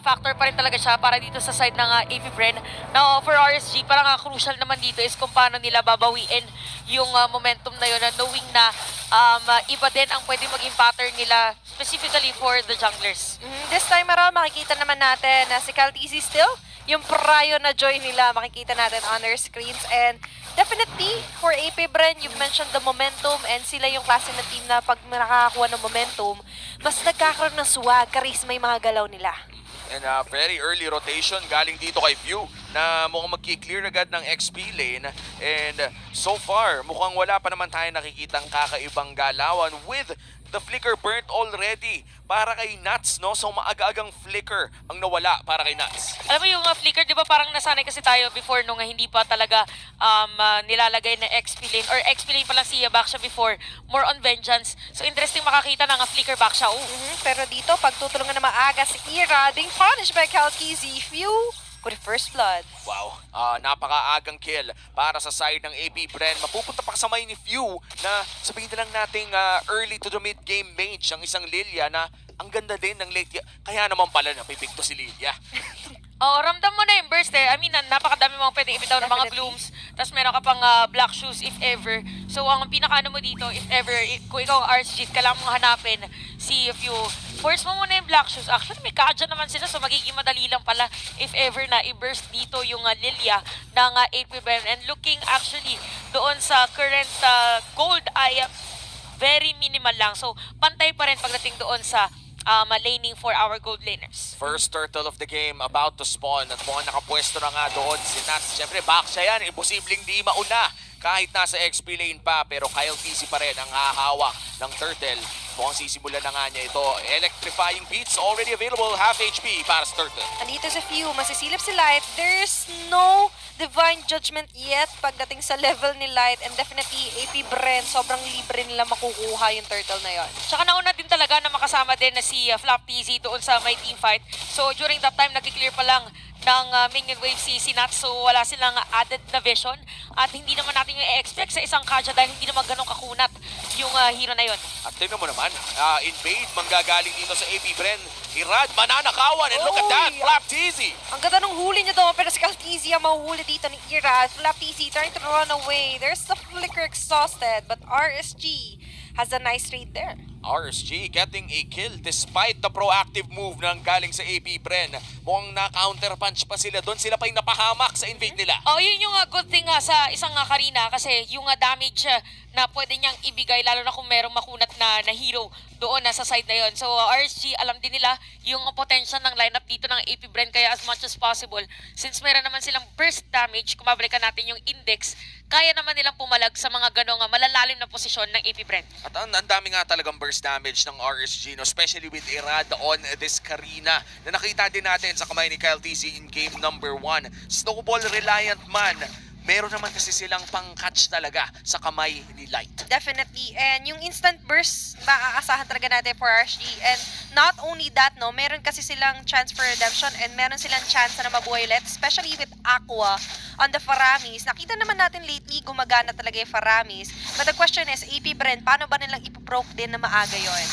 Factor pa rin talaga siya para dito sa side ng AP Bren. Now, for RSG, parang crucial naman dito is kung paano nila babawiin yung momentum na yun, knowing na iba din ang pwede maging pattern nila specifically for the junglers. This time around, makikita naman natin na si Calteezy still, yung prayo na joy nila, makikita natin on their screens. And definitely, for AP Bren, you've mentioned the momentum and sila yung klase na team na pag nakakakuha ng momentum, mas nagkakaroon ng swag, charisma yung mga galaw nila. And very early rotation galing dito kay View na mukhang magki-clear agad ng XP lane. And so far, mukhang wala pa naman tayo nakikitang kakaibang galawan with the flicker burnt already para kay Nuts, no? So maaga-agang flicker ang nawala para kay Nuts. Alam mo yung flicker, di ba parang nasanay kasi tayo before nung hindi pa talaga nilalagay na XP lane or XP lane pa lang si Baksha before, more on vengeance. So interesting makakita ng flicker Baksha. Pero dito, pagtutulungan na maaga si Ira, being punished by Calteezy, Few with first blood. Wow, napakaagang kill para sa side ng AP Bren. Mapupunta pa kasamay ni Few na sabihin na lang nating early to the mid-game mage ang isang Lilia na ang ganda din ng late. Kaya naman pala napipikto si Lilia. Oo, ramdam mo na yung burst eh. I mean, napakadami mga pwedeng ibitaw ng mga blooms. Tapos meron ka pang black shoes if ever. So, ang pinakaano mo dito, if ever, kung ikaw ang RSG, kailangan mong hanapin si Few. Force mo muna yung black shoes. Actually, may kadya naman sila. So, magiging madali lang pala if ever na i-burst dito yung Lilia ng AP Bren. And looking actually doon sa current gold ay very minimal lang. So, pantay pa rin pagdating doon sa laning for our gold laners. First turtle of the game about to spawn at mukhang nakapwesto na nga doon si Nuts. Siyempre, Baksha yan. Imposibleng di mauna kahit nasa XP lane pa. Pero Kyle TC pa rin ang hahawak ng turtle. Mukhang sisimulan na nga niya ito. Electrifying beats already available. Half HP para sa turtle. Andito sa Few, masisilip si Light. There's no divine judgment yet pagdating sa level ni Light. And definitely, AP Bren, sobrang libre nila makukuha yung turtle na yon. Tsaka nauna din talaga na makasama din na si Flap TZ doon sa my team fight. So during that time, nag-clear pa lang ng minion wave si Nuts. So wala silang added na vision. At hindi naman natin yung i-expect sa isang Kaja dahil hindi naman ganun kakunat yung hero na yon. At tingnan mo naman, invade manggagaling dito sa AP Bren. Irad, mananakawan, and look at that, Flap TZ. Ang ganda ng huli niya doon, pero si Calteezy ang mahuhuli dito ni Ira. Flap TZ trying to run away. There's the flicker exhausted, but RSG has a nice trade there. RSG getting a kill despite the proactive move ng galing sa AP Bren. Mukhang na-counterpunch pa sila doon. Sila pa yung napahamak sa invade nila. Oh, yun yung good thing sa isang Karina kasi yung damage na pwede niyang ibigay lalo na kung merong makunat na hero doon sa side na yon. So RSG, alam din nila yung potential ng lineup dito ng AP Bren kaya as much as possible. Since meron naman silang burst damage, kung mabalikan natin yung index, kaya naman nilang pumalag sa mga ganong malalalim na posisyon ng AP Bren. At ang dami nga talagang burst damage ng RSG, no? Especially with Irad on this Karina na nakita din natin sa kamay ni Kyle TC in game number 1. Snowball reliant man, meron naman kasi silang pang-catch talaga sa kamay ni Light. Definitely. And yung instant burst, maaasahan talaga natin for RSG. And not only that, no, meron kasi silang chance for redemption and meron silang chance na mabuhay ulit, especially with Aqua on the Faramis. Nakita naman natin lately, gumagana talaga yung Faramis. But the question is, AP Bren, paano ba nilang ipoproke din na maaga yon?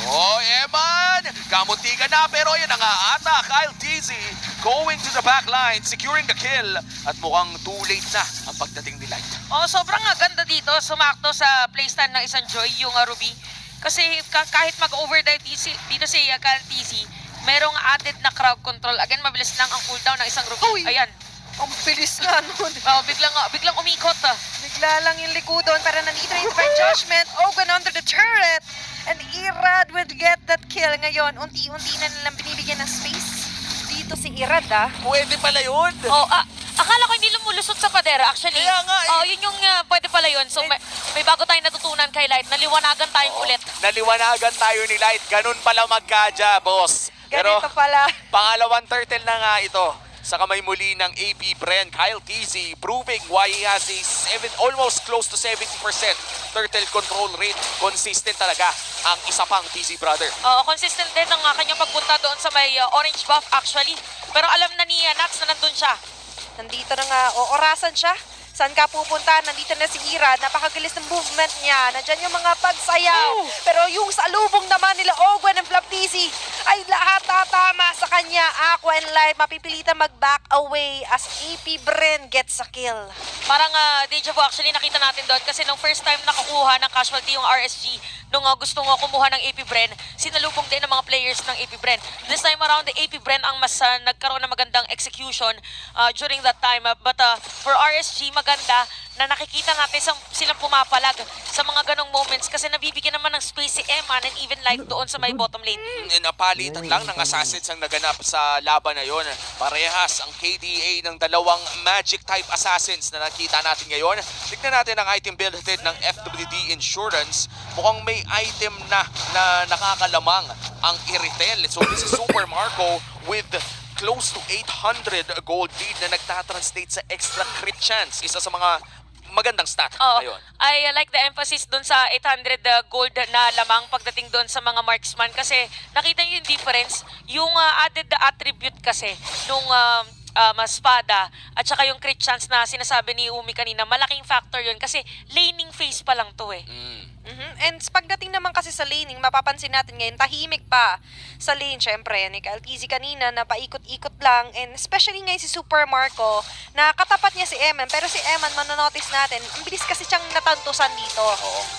Oh, Eman! Kamunti ka na, pero yan ang ata. Kyle TZ going to the back line, securing the kill. At mukhang too late na ang pagdating ni Light. Oh, sobrang ganda dito. Sumakto sa playstand ng isang Joy, yung Ruby. Kasi kahit mag-overdive dito si Kyle TZ, merong added na crowd control. Again, mabilis lang ang cooldown ng isang Ruby. Uy! Ayan. Ang bilis nga nun. Oh, biglang umikot. Bigla lang yung likudon para nandito yung divine judgment. Ogun under the turret. And Irad would get that kill. Ngayon, unti-unti na nilang binibigyan ng space. Dito si Irad, Pwede pala yun. Oh, akala ko hindi lumulusot sa padera actually. Kaya nga eh. Oh, yun yung pwede pala yun. So may bago tayong natutunan kay Light. Naliwanagan tayong ulit. Naliwanagan tayo ni Light. Ganun pala magkadya, boss. Ganito pala. Pangalawang turtle na nga ito sa kamay muli ng AP Bren. Kyle TZ proving why he has a almost close to 70% turtle control rate. Consistent talaga ang isa pang TZ brother. Consistent din ang kanyang pagpunta doon sa may orange buff actually. Pero alam na ni Nuts na nandun siya. Nandito na nga, orasan siya. Saan ka pupunta? Nandito na si Ira. Napakagalis ng movement niya. Nandyan yung mga pagsayaw. Pero yung salubong naman nila Ogwen and Flap TZ. ay lahat tatama sa kanya. Aqua and Light mapipilitan mag-back away as AP Bren gets a kill. Parang deja vu actually nakita natin doon kasi nung first time nakakuha ng casualty yung RSG, nung gusto nga kumuha ng AP Bren, sinalubong din ng mga players ng AP Bren. This time around, the AP Bren ang mas nagkaroon ng magandang execution during that time. But for RSG, maganda na nakikita natin silang pumapalag sa mga ganong moments kasi nabibigyan naman ng space si Eman and even Light doon sa may bottom lane. Napalitan lang ng Assassins ang naganap sa laban na yon. Parehas ang KDA ng dalawang Magic type Assassins na nakita natin ngayon. Tignan natin ang item build ng FWD Insurance. Mukhang may item na nakakalamang ang Iritel. So this is Super Marco with close to 800 gold lead na nagtatranslate sa extra crit chance. Isa sa mga magandang stat ngayon. I like the emphasis doon sa 800 gold na lamang pagdating doon sa mga marksman kasi nakita niyo yung difference, yung added attribute kasi nung espada at saka yung crit chance na sinasabi ni Umi kanina, malaking factor yun kasi laning phase pa lang to eh. And pagdating naman kasi sa laning, mapapansin natin ngayon, tahimik pa sa lane. Syempre, ni Kaltizi kanina na paikot-ikot lang. And especially ngayon si Super Marco, na katapat niya si Eman. Pero si Eman, manonotice natin, ang bilis kasi siyang natantusan dito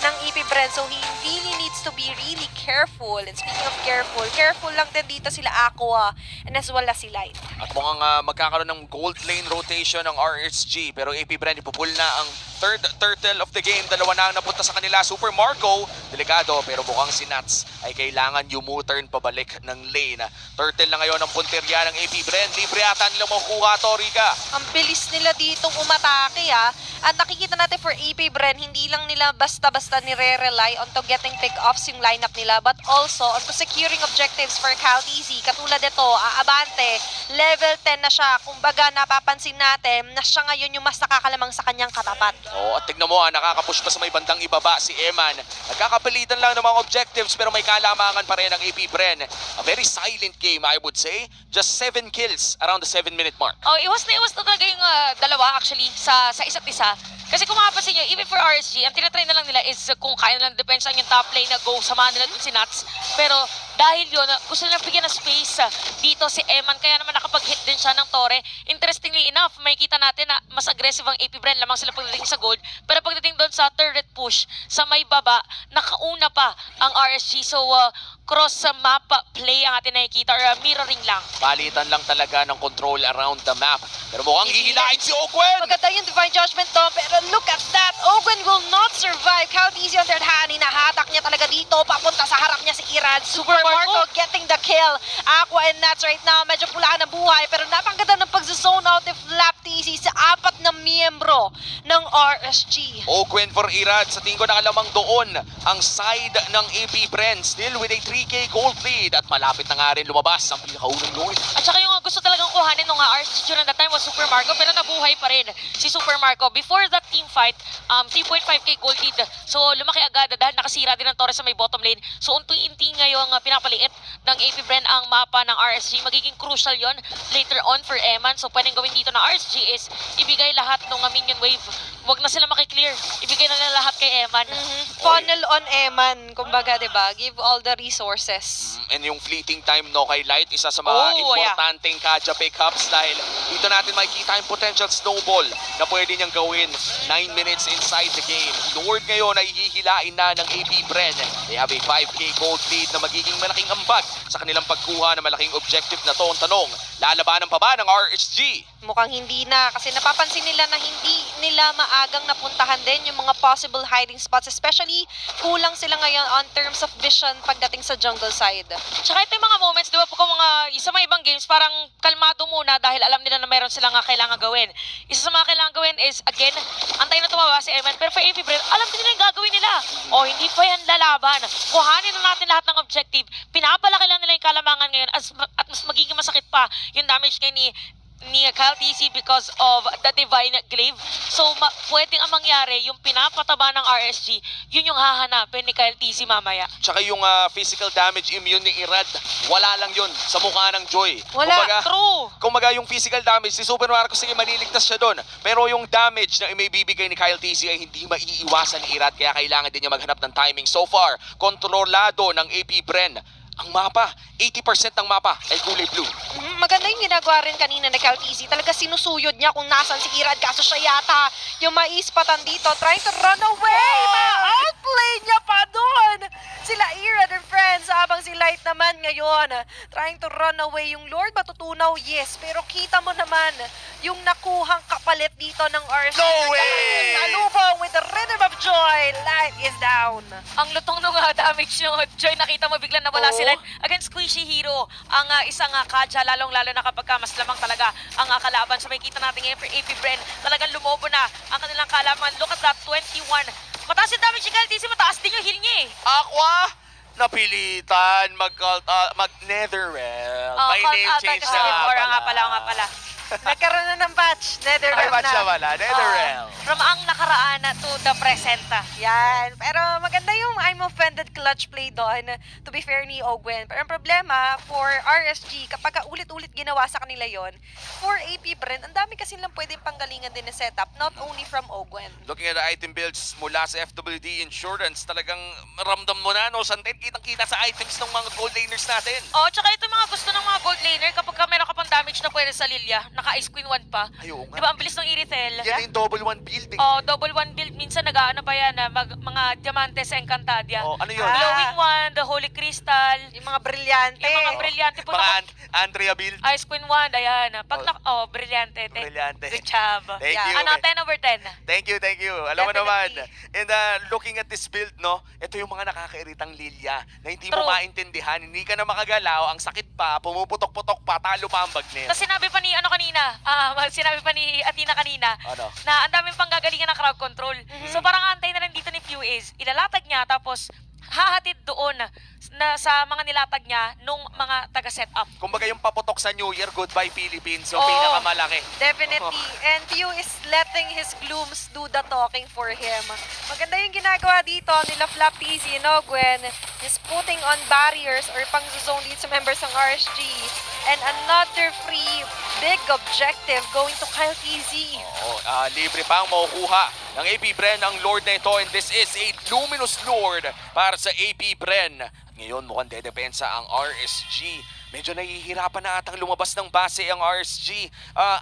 ng EP Bren. So he really needs to be really careful. And speaking of careful lang din dito sila Aqua and as well as si Light. At mukhang magkakaroon ng gold lane rotation ng RSG. Pero AP Bren ipupul na ang third turtle of the game. Dalawa na ang napunta sa kanila. Super Marco, delikado. Pero mukhang si Nats ay kailangan U-turn pabalik ng lane. Turtle na ngayon ang punterya ng AP Bren. Libre ata nilang makukuha to, Rika. Ang bilis nila ditong umatake At nakikita natin for AP Bren, hindi lang nila basta-basta nire-rely on to getting pick-offs yung lineup nila, but also on to securing objectives for Calteezy. Katulad ito, Abante, level 10 na siya. Kumbaga, napapansin natin na siya ngayon yung mas nakakalamang sa kanyang katapat. At tignan mo, nakakapush pa sa may bandang ibaba si Eman. Nagkakapalitan lang ng mga objectives pero may kalamangan pa rin ang AP Bren. A very silent game, I would say. Just 7 kills around the 7-minute mark. Iwas na talaga yung dalawa actually sa isa't isa. Kasi kung makapansin nyo, even for RSG, ang tinatry na lang nila is kung kaya nilang depensa yung top lane na go, samahan nila dun si Nats. Pero dahil yun, gusto nilang bigyan ng space dito si Eman, kaya naman nakapag-hit din siya ng Torre. Interestingly enough, makikita natin na mas aggressive ang AP Bren, lamang sila pagdating sa gold. Pero pagdating doon sa turret push, sa may baba, nakauna pa ang RSG. So, cross map play ang atin nakikita or mirroring lang. Palitan lang talaga ng control around the map. Pero mukhang hihilain si Ogwen! Maganda yung Divine Judgment to, pero look at that! Ogwen will not survive. Calteezy on their hand, hinahatak niya talaga dito, papunta sa harap niya si Irad. Super Marco getting the kill. Aqua and Nats right now, medyo pulaan ang buhay, pero napakaganda ng pag-zone out of Lapteezy sa 4 na miyembro ng RSG. Ogwen for Irad. Sa tingin ko nakalamang doon ang side ng AP Bren. Still with a 3K gold lead at malapit na nga rin lumabas ang pinakaunang Lord. At saka yung gusto talagang kuhanin nung RSG during that time was Super Marco, pero nabuhay pa rin si Super Marco. Before that team fight, 3.5k gold lead. So lumaki agad dahil nakasira din ng Torres sa may bottom lane. So unti-unti ngayong pinapaliit ng AP Bren ang mapa ng RSG. Magiging crucial yon later on for Eman. So pwedeng gawin dito ng RSG is ibigay lahat ng minion wave. Huwag na sila makiklear. Ibigay na nila lahat kay Eman. Funnel on Eman, kumbaga, diba? Give all the resources. And yung fleeting time no kay Light, isa sa mga importanteng Kaja pickups dahil dito natin makikita yung potential snowball na pwede niyang gawin 9 minutes inside the game. Lord ngayon ay hihilain na ng AP Bren. They have a 5k gold lead na magiging malaking ambag sa kanilang pagkuha ng malaking objective na to. Ang tanong, lalabanan pa ba ng RSG? Mukhang hindi na kasi napapansin nila na hindi nila maagang napuntahan din yung mga possible hiding spots, especially kulang sila ngayon on terms of vision pagdating sa jungle side. Tsaka ito yung mga moments, di ba, kung isa mga ibang games, parang kalmado muna dahil alam nila na meron silang kailangan gawin. Isa sa mga kailangan gawin is, again, antay na tumawa si Eman, pero for AP Bren, alam din nila yung gagawin nila. Hindi pa yan lalaban. Kuhanin na natin lahat ng objective. Pinapalaki lang nila yung kalamangan ngayon at mas magiging masakit pa yung damage ngayon ni Calteezy because of the Divine Glaive. So, pwedeng ang mangyari, yung pinapataba ng RSG, yun yung hahanapin ni Calteezy mamaya. Tsaka yung physical damage immune ni Irad, wala lang yun sa mukha ng Joy. Wala, true. Kumbaga yung physical damage, si Super Marco, sige, maliligtas siya doon. Pero yung damage na may bibigay ni Kyle TZ ay hindi maiiwasan ni Irad, kaya kailangan din niya maghanap ng timing. So far, kontrolado ng AP Bren ang mapa, 80% ng mapa ay kulay blue. Maganda yung ginagawa rin kanina ni Calteezy. Talaga sinusuyod niya kung nasan si Irad. Kaso siya yata yung maispatan dito. Trying to run away. Ma-outplay niya pa doon. Sila Irad and friends. Habang si Light naman ngayon. Trying to run away. Yung Lord matutunaw, yes. Pero kita mo naman yung nakuhang kapalit dito ng RSG. No way! Salubong with the rhythm of joy. Light is down. Ang lutong nung damage nyo, Joy, nakita mo biglang nawala Oo. sila. Against Squishy Hero, ang isang Kaja, lalong-lalo na kapag mas lamang talaga ang kalaban. So may kita natin ngayon for AP Bren, talagang lumobo na ang kanilang kalaban. Look at that, 21. Mataas yung damage si Calteezy, mataas din yung heal niya eh. Aqua, napilitan mag-Netherrealm. May name change na nga Or nga pala. Nagkaroon na ng patch. Ay, Netherrealm match na wala. Netherrealm. From ang nakaraan to the present. Yan. Pero maganda yung I'm offended clutch play doon. To be fair ni Ogwen. Pero ang problema for RSG, kapag ulit-ulit ginawa sa kanila yon, for AP Bren, ang dami kasi lang pwedeng panggalingan din na setup. Not only from Ogwen. Looking at the item builds mula sa FWD Insurance, talagang ramdam mo na, no? Santin, kitang-kita sa items ng mga gold laners natin. Oh, tsaka ito mga gusto ng mga gold laner, kapag meron ka pang damage na pwede sa Lilia, naka-Ice Queen 1 pa. Ay, oo nga. Di ba, ang bilis ng Irithel? Yan yung double one building. Oh, double one build. Minsan nag-ano pa yan, mga Diamantes Encantadia. Oh, ano yun? Glowing Wand, the Holy Crystal, Yung mga brilyante. yung mga brilyante po. Mga Andrea build. Ice Queen Wand, ayan. Pag brilyante. Brilyante. Good job. Thank Yeah. you. Ano, 10 over 10. Thank you. Alam mo naman. Definitely. And looking at this build, no, ito yung mga nakakairitang Lilia na hindi mo True. maintindihan, hindi ka na makagalaw, ang sakit pa, pumuputok-putok pa, talo pa ang bagnet. Tapos sinabi pa ni, sinabi pa ni Athena kanina, Ano? na ang daming panggagalingan ng crowd control. So parang antay na rin dito ni Few is, ilalatag niya, tapos hahatid doon na sa mga nilatag niya nung mga taga-setup. Kumbaga yung paputok sa New Year, goodbye Philippines, so Oo. pinakamalaki. Definitely. And Pew is letting his glooms do the talking for him. Maganda yung ginagawa dito nila Flapteezy and Ogwen. Is putting on barriers or pang-zone dito sa members ng RSG. And another free big objective going to Calteezy. Oo, libre pa ang makukuha ng AP Bren ang Lord na ito, and this is a Luminous Lord para sa AP Bren. Ngayon mukhang dedepensa ang RSG. Medyo nahihirapan na atang lumabas ng base ang RSG.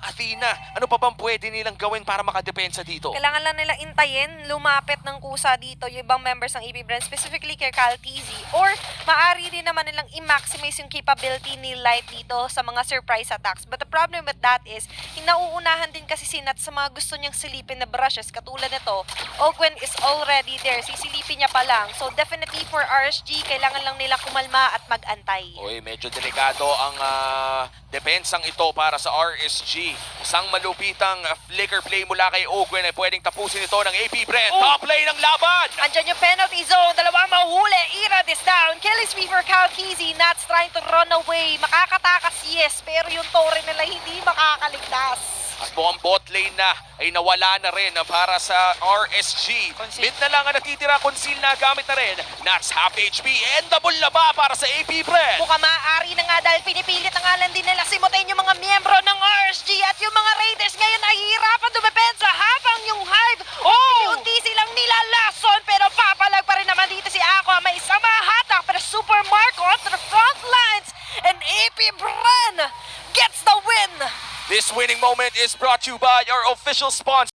Athena, ano pa bang pwede nilang gawin para makadepensa dito? Kailangan lang nila intayin, lumapit ng kusa dito yung ibang members ng AP Brand, specifically kay Calteezy. Or maaari rin naman nilang i-maximize yung capability ni Light dito sa mga surprise attacks. But the problem with that is, hinauunahan din kasi si Nat sa mga gusto niyang silipin na brushes. Katulad nito, Ogwen is already there. Sisilipin niya pa lang. So definitely for RSG, kailangan lang nila kumalma at mag-antay. Uy, medyo delikado ang depensang ito para sa RSG. Isang malupitang flicker play mula kay Ogwen ay pwedeng tapusin ito ng AP Bren. Top play ng laban! Andyan yung penalty zone, dalawang mahuli. Irad is down. Killing spree for Calteezy. Nats trying to run away. Makakatakas, yes. Pero yung Torre nila hindi makakaligtas. At mukhang bot lane na ay nawala na rin para sa RSG. Conceal. Mid na lang ang natitira, conceal na gamit na rin. Nats half HP and double na ba para sa AP Bren? Mukhang maaari na nga dahil pinipilit na nga lang din nila simutin yung mga miyembro ng RSG at yung mga Raiders ngayon nahihirapan dumepensa habang yung Hive unti silang nilalason pero papalag pa rin naman dito si Aqua. May isang mahatak pero Super Marco to the front lines and AP Bren gets the win! This winning moment is brought to you by our official sponsor.